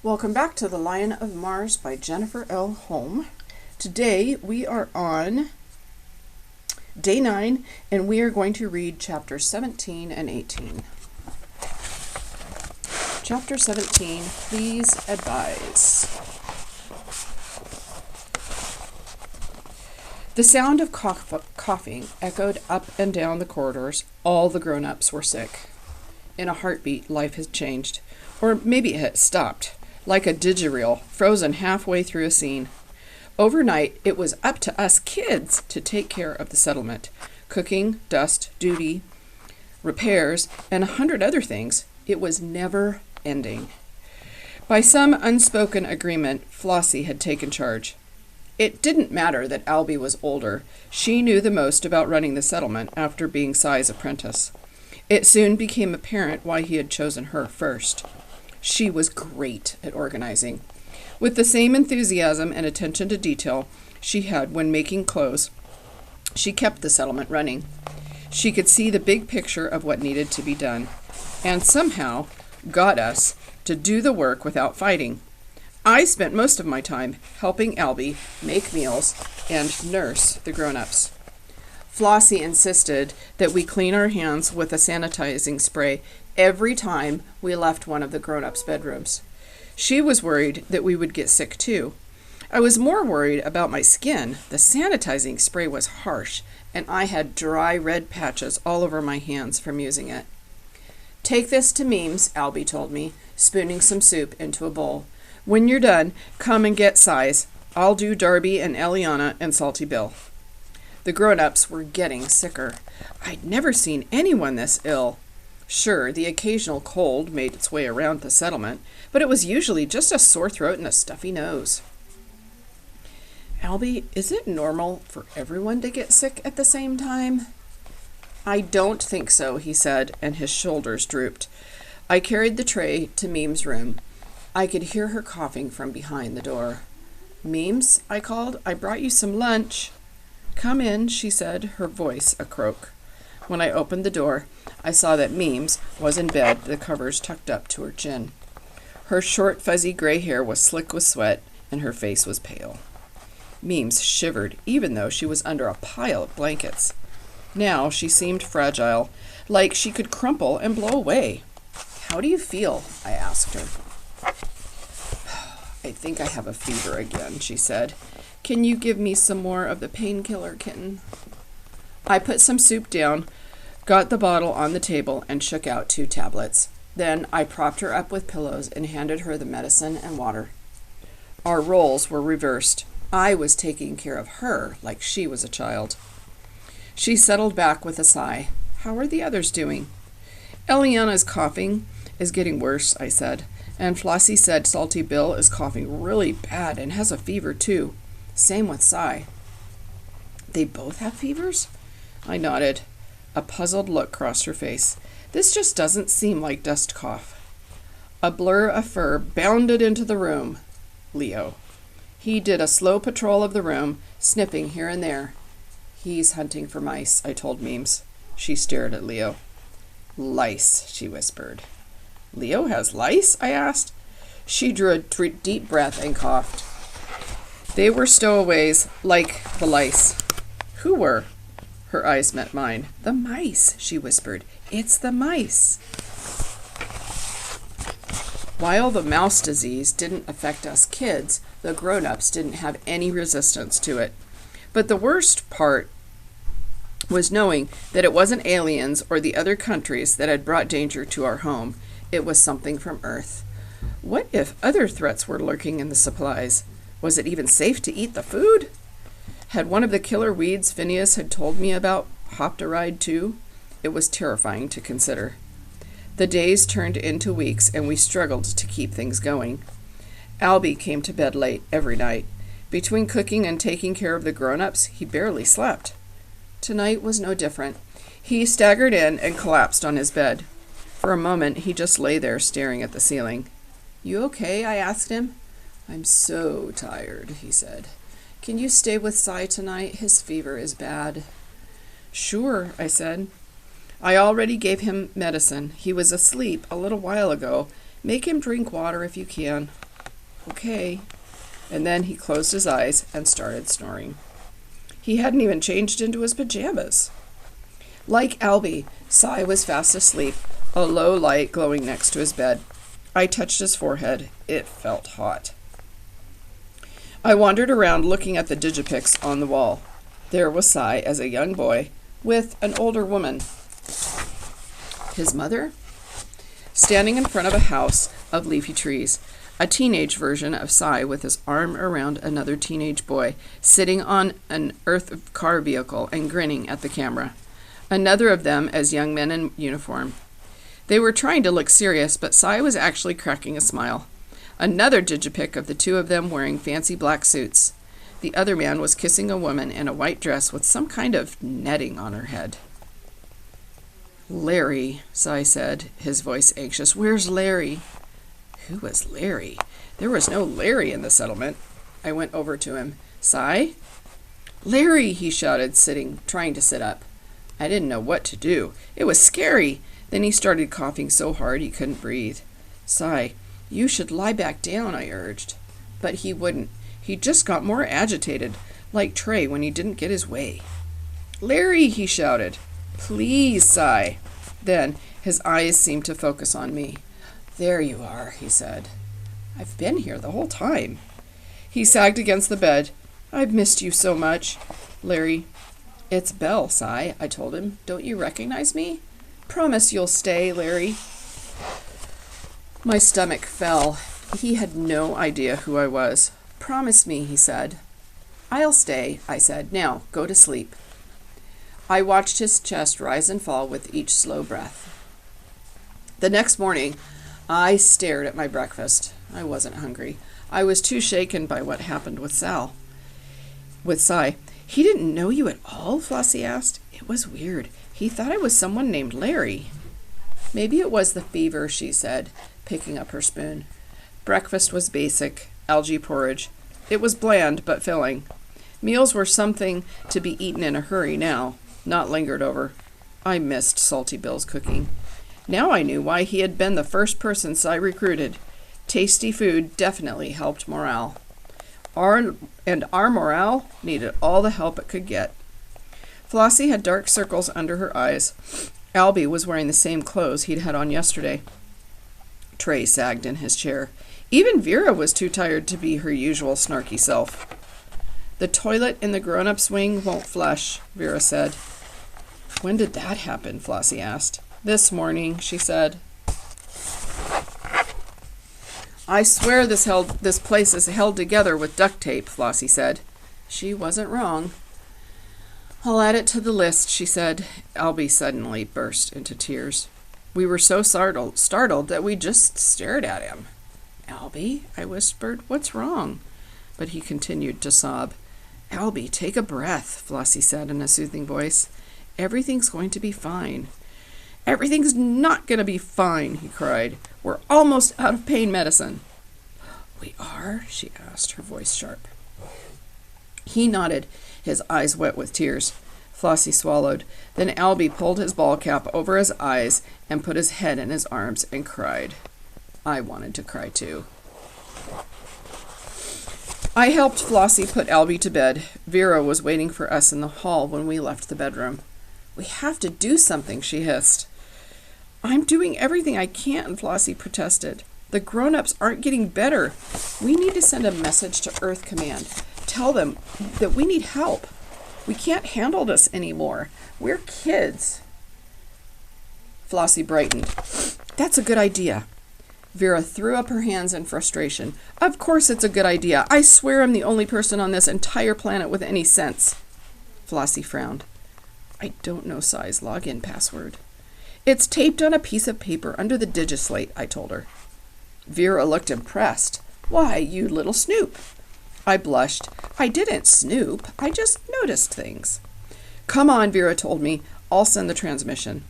Welcome back to The Lion of Mars by Jennifer L. Holm. Today we are on day 9 and we are going to read chapters 17 and 18. Chapter 17, Please Advise. The sound of coughing echoed up and down the corridors. All the grown-ups were sick. In a heartbeat, life had changed. Or maybe it had stopped, like a digireel frozen halfway through a scene. Overnight, it was up to us kids to take care of the settlement. Cooking, dust, duty, repairs, and 100 other things. It was never ending. By some unspoken agreement, Flossie had taken charge. It didn't matter that Albie was older. She knew the most about running the settlement after being Cy's apprentice. It soon became apparent why he had chosen her first. She was great at organizing. With the same enthusiasm and attention to detail she had when making clothes, she kept the settlement running. She could see the big picture of what needed to be done, and somehow got us to do the work without fighting. I spent most of my time helping Albie make meals and nurse the grown-ups. Flossie insisted that we clean our hands with a sanitizing spray every time we left one of the grown-ups' bedrooms. She was worried that we would get sick too. I was more worried about my skin. The sanitizing spray was harsh, and I had dry red patches all over my hands from using it. "Take this to Memes," Albie told me, spooning some soup into a bowl. "When you're done, come and get Cy's. I'll do Darby and Eliana and Salty Bill." The grown-ups were getting sicker. I'd never seen anyone this ill. Sure, the occasional cold made its way around the settlement, but it was usually just a sore throat and a stuffy nose. "Albie, is it normal for everyone to get sick at the same time?" "I don't think so," he said, and his shoulders drooped. I carried the tray to Memes' room. I could hear her coughing from behind the door. "Memes," I called, "I brought you some lunch." "Come in," she said, her voice a croak. When I opened the door, I saw that Memes was in bed, the covers tucked up to her chin. Her short, fuzzy gray hair was slick with sweat, and her face was pale. Memes shivered, even though she was under a pile of blankets. Now she seemed fragile, like she could crumple and blow away. "How do you feel?" I asked her. "I think I have a fever again," she said. "Can you give me some more of the painkiller, kitten?" I put some soup down, got the bottle on the table, and shook out 2 tablets. Then I propped her up with pillows and handed her the medicine and water. Our roles were reversed. I was taking care of her like she was a child. She settled back with a sigh. "How are the others doing?" "Eliana's coughing is getting worse," I said, "and Flossie said Salty Bill is coughing really bad and has a fever too. Same with Cy." "They both have fevers?" I nodded. A puzzled look crossed her face. "This just doesn't seem like dust cough." A blur of fur bounded into the room. Leo. He did a slow patrol of the room, sniffing here and there. "He's hunting for mice," I told Memes. She stared at Leo. "Lice," she whispered. "Leo has lice?" I asked. She drew a deep breath and coughed. "They were stowaways, like the lice." "Who were?" Her eyes met mine. "The mice," she whispered. "It's the mice." While the mouse disease didn't affect us kids, the grown-ups didn't have any resistance to it. But the worst part was knowing that it wasn't aliens or the other countries that had brought danger to our home. It was something from Earth. What if other threats were lurking in the supplies? Was it even safe to eat the food? Had one of the killer weeds Phineas had told me about hopped a ride too? It was terrifying to consider. The days turned into weeks, and we struggled to keep things going. Albie came to bed late every night. Between cooking and taking care of the grown-ups, he barely slept. Tonight was no different. He staggered in and collapsed on his bed. For a moment, he just lay there staring at the ceiling. "You okay?" I asked him. "I'm so tired," he said. "Can you stay with Cy tonight? His fever is bad." "Sure," I said. "I already gave him medicine. He was asleep a little while ago. Make him drink water if you can." Okay. And then he closed his eyes and started snoring. He hadn't even changed into his pajamas. Like Albie, Cy was fast asleep, a low light glowing next to his bed. I touched his forehead. It felt hot. I wandered around looking at the Digipix on the wall. There was Cy as a young boy with an older woman. His mother? Standing in front of a house of leafy trees. A teenage version of Cy with his arm around another teenage boy, sitting on an Earth car vehicle and grinning at the camera. Another of them as young men in uniform. They were trying to look serious, but Cy was actually cracking a smile. Another digipic of the two of them wearing fancy black suits. The other man was kissing a woman in a white dress with some kind of netting on her head. Larry, Cy said, his voice anxious. Where's Larry? Who was Larry? There was no Larry in the settlement. I went over to him. Cy? Larry, he shouted, trying to sit up. I didn't know what to do. It was scary. Then he started coughing so hard he couldn't breathe. Cy, you should lie back down, I urged. But he wouldn't. He just got more agitated, like Trey when he didn't get his way. Larry, he shouted. Please, Cy. Then his eyes seemed to focus on me. There you are, he said. I've been here the whole time. He sagged against the bed. I've missed you so much. Larry, it's Belle, Cy, I told him. Don't you recognize me? Promise you'll stay, Larry. My stomach fell. He had no idea who I was. Promise me, he said. I'll stay, I said. Now, go to sleep. I watched his chest rise and fall with each slow breath. The next morning, I stared at my breakfast. I wasn't hungry. I was too shaken by what happened with Cy. He didn't know you at all, Flossie asked. It was weird. He thought I was someone named Larry. Maybe it was the fever, she said, picking up her spoon. Breakfast was basic, algae porridge. It was bland but filling. Meals were something to be eaten in a hurry now, not lingered over. I missed Salty Bill's cooking. Now I knew why he had been the first person Cy recruited. Tasty food definitely helped morale. Our morale needed all the help it could get. Flossie had dark circles under her eyes. Albie was wearing the same clothes he'd had on yesterday. Trey sagged in his chair. Even Vera was too tired to be her usual snarky self. The toilet in the grown-up's wing won't flush, Vera said. When did that happen? Flossie asked. This morning, she said. I swear this place is held together with duct tape, Flossie said. She wasn't wrong. I'll add it to the list, she said. Albie suddenly burst into tears. We were so startled that we just stared at him. Albie, I whispered, what's wrong? But he continued to sob. Albie, take a breath, Flossie said in a soothing voice. Everything's going to be fine. Everything's not going to be fine, he cried. We're almost out of pain medicine. We are? She asked, her voice sharp. He nodded, his eyes wet with tears. Flossie swallowed. Then Albie pulled his ball cap over his eyes and put his head in his arms and cried. I wanted to cry too. I helped Flossie put Albie to bed. Vera was waiting for us in the hall when we left the bedroom. We have to do something, she hissed. I'm doing everything I can, Flossie protested. The grown-ups aren't getting better. We need to send a message to Earth Command. Tell them that we need help. We can't handle this anymore. We're kids. Flossie brightened. That's a good idea. Vera threw up her hands in frustration. Of course it's a good idea. I swear I'm the only person on this entire planet with any sense. Flossie frowned. I don't know Cy's login password. It's taped on a piece of paper under the digislate, I told her. Vera looked impressed. Why, you little snoop. I blushed. I didn't snoop. I just noticed things. Come on, Vera told me. I'll send the transmission.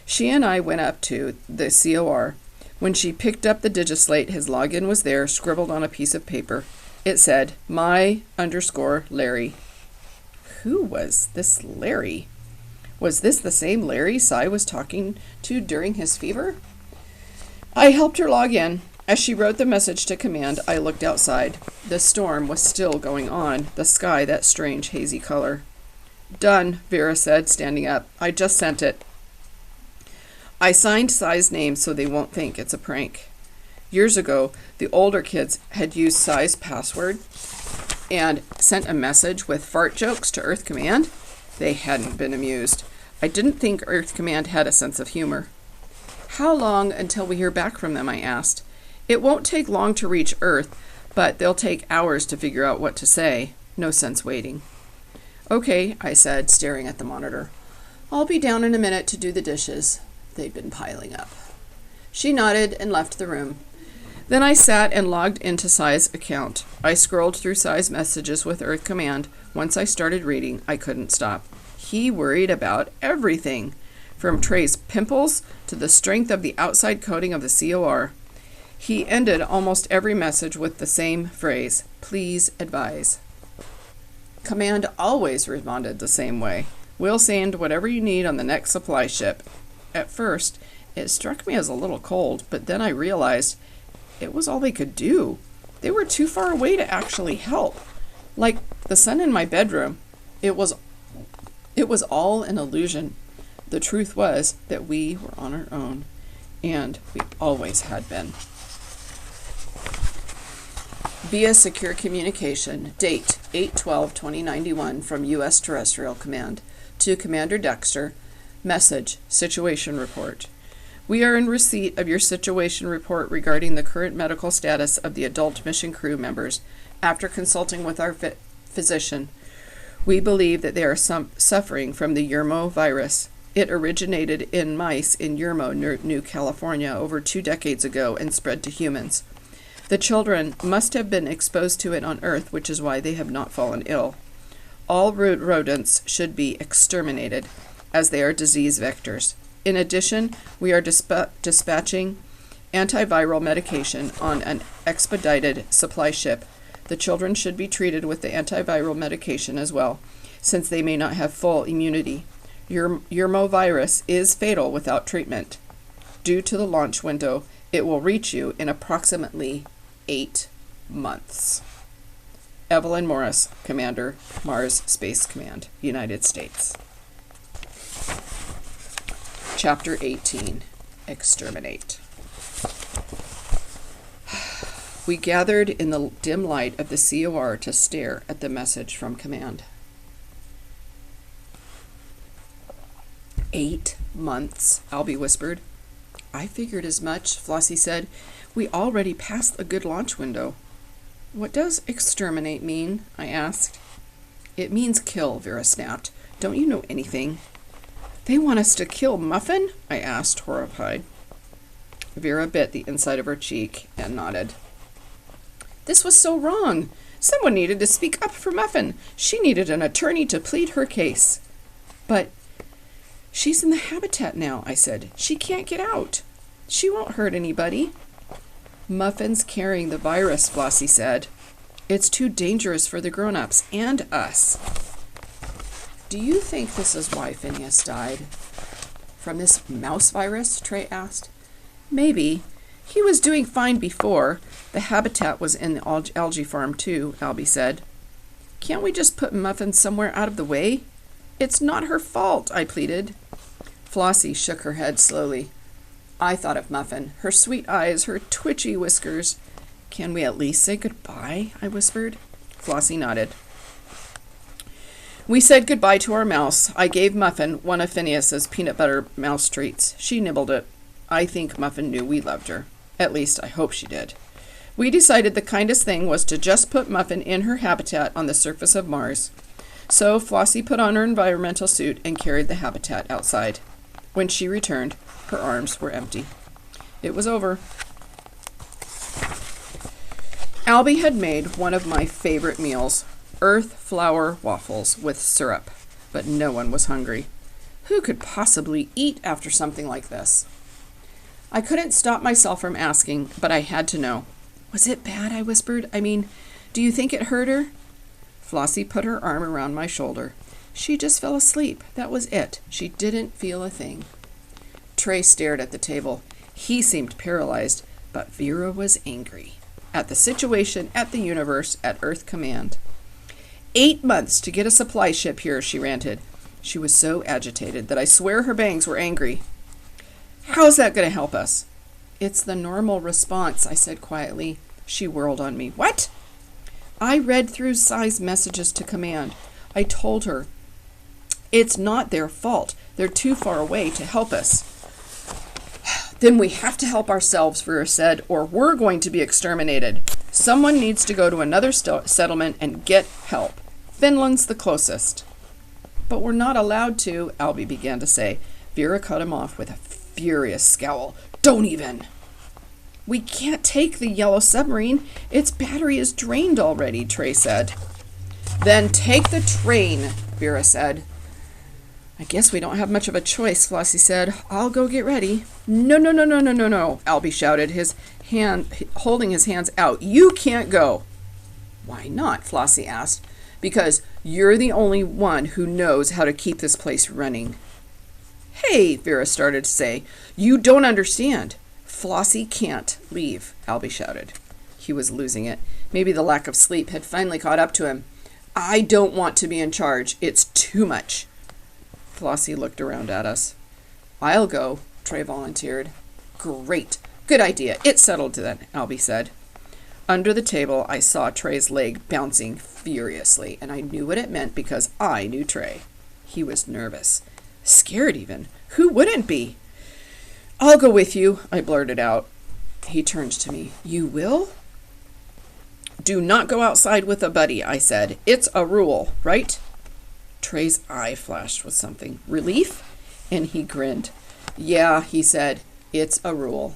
She and I went up to the COR. When she picked up the digislate, his login was there, scribbled on a piece of paper. It said, my_Larry. Who was this Larry? Was this the same Larry Cy was talking to during his fever? I helped her log in. As she wrote the message to Command, I looked outside. The storm was still going on, the sky that strange hazy color. Done, Vera said, standing up. I just sent it. I signed Sai's name so they won't think it's a prank. Years ago, the older kids had used Sai's password and sent a message with fart jokes to Earth Command. They hadn't been amused. I didn't think Earth Command had a sense of humor. How long until we hear back from them? I asked. It won't take long to reach Earth, but they'll take hours to figure out what to say. No sense waiting. Okay, I said, staring at the monitor. I'll be down in a minute to do the dishes. They'd been piling up. She nodded and left the room. Then I sat and logged into Sai's account. I scrolled through Sai's messages with Earth Command. Once I started reading, I couldn't stop. He worried about everything, from Trey's pimples to the strength of the outside coating of the COR. He ended almost every message with the same phrase, please advise. Command always responded the same way. We'll send whatever you need on the next supply ship. At first, it struck me as a little cold, but then I realized it was all they could do. They were too far away to actually help. Like the sun in my bedroom, it was all an illusion. The truth was that we were on our own, and we always had been. Via secure communication, date 8/12/2091 from U.S. Terrestrial Command to Commander Dexter. Message, situation report. We are in receipt of your situation report regarding the current medical status of the adult mission crew members. After consulting with our physician, we believe that they are suffering from the Yermo virus. It originated in mice in Yermo, New California, over 2 decades ago and spread to humans. The children must have been exposed to it on Earth, which is why they have not fallen ill. All rodents should be exterminated, as they are disease vectors. In addition, we are dispatching antiviral medication on an expedited supply ship. The children should be treated with the antiviral medication as well, since they may not have full immunity. Yermo virus is fatal without treatment. Due to the launch window, it will reach you in approximately 8 months. Evelyn Morris, Commander, Mars Space Command, United States. Chapter 18, Exterminate. We gathered in the dim light of the COR to stare at the message from Command. 8 months, Albie whispered. I figured as much, Flossie said. We already passed a good launch window. What does exterminate mean? I asked. It means kill, Vera snapped. Don't you know anything? They want us to kill Muffin? I asked, horrified. Vera bit the inside of her cheek and nodded. This was so wrong. Someone needed to speak up for Muffin. She needed an attorney to plead her case. But she's in the habitat now, I said. She can't get out. She won't hurt anybody. Muffin's carrying the virus, Flossie said. It's too dangerous for the grown-ups and us. Do you think this is why Phineas died? From this mouse virus? Trey asked. Maybe. He was doing fine before. The habitat was in the algae farm too, Albie said. Can't we just put Muffin somewhere out of the way? It's not her fault, I pleaded. Flossie shook her head slowly. I thought of Muffin, her sweet eyes, her twitchy whiskers. Can we at least say goodbye? I whispered. Flossie nodded. We said goodbye to our mouse. I gave Muffin one of Phineas's peanut butter mouse treats. She nibbled it. I think Muffin knew we loved her. At least, I hope she did. We decided the kindest thing was to just put Muffin in her habitat on the surface of Mars. So Flossie put on her environmental suit and carried the habitat outside. When she returned, her arms were empty. It was over. Albie had made one of my favorite meals, earth flour waffles with syrup, but no one was hungry. Who could possibly eat after something like this? I couldn't stop myself from asking, but I had to know. Was it bad? I whispered. I mean, do you think it hurt her? Flossie put her arm around my shoulder. She just fell asleep. That was it. She didn't feel a thing. Trey stared at the table. He seemed paralyzed. But Vera was angry. At the situation, at the universe, at Earth Command. 8 months to get a supply ship here, she ranted. She was so agitated that I swear her bangs were angry. How's that going to help us? It's the normal response, I said quietly. She whirled on me. What? I read through Sai's messages to Command. I told her, it's not their fault. They're too far away to help us. Then we have to help ourselves, Vera said, or we're going to be exterminated. Someone needs to go to another settlement and get help. Finland's the closest. But we're not allowed to, Albie began to say. Vera cut him off with a furious scowl. Don't even. We can't take the yellow submarine. Its battery is drained already, Trey said. Then take the train, Vera said. I guess we don't have much of a choice, Flossie said. I'll go get ready. No, Albie shouted, his hand holding his hands out. You can't go. Why not? Flossie asked. Because you're the only one who knows how to keep this place running. Hey, Vera started to say. You don't understand. Flossie can't leave, Albie shouted. He was losing it. Maybe the lack of sleep had finally caught up to him. I don't want to be in charge. It's too much. Flossie looked around at us. I'll go, Trey volunteered. Great. Good idea. It's settled then, Albie said. Under the table, I saw Trey's leg bouncing furiously, and I knew what it meant because I knew Trey. He was nervous. Scared even. Who wouldn't be? I'll go with you, I blurted out. He turned to me. You will? Do not go outside with a buddy, I said. It's a rule, right? Trey's eye flashed with something. Relief? And he grinned. Yeah, he said. It's a rule.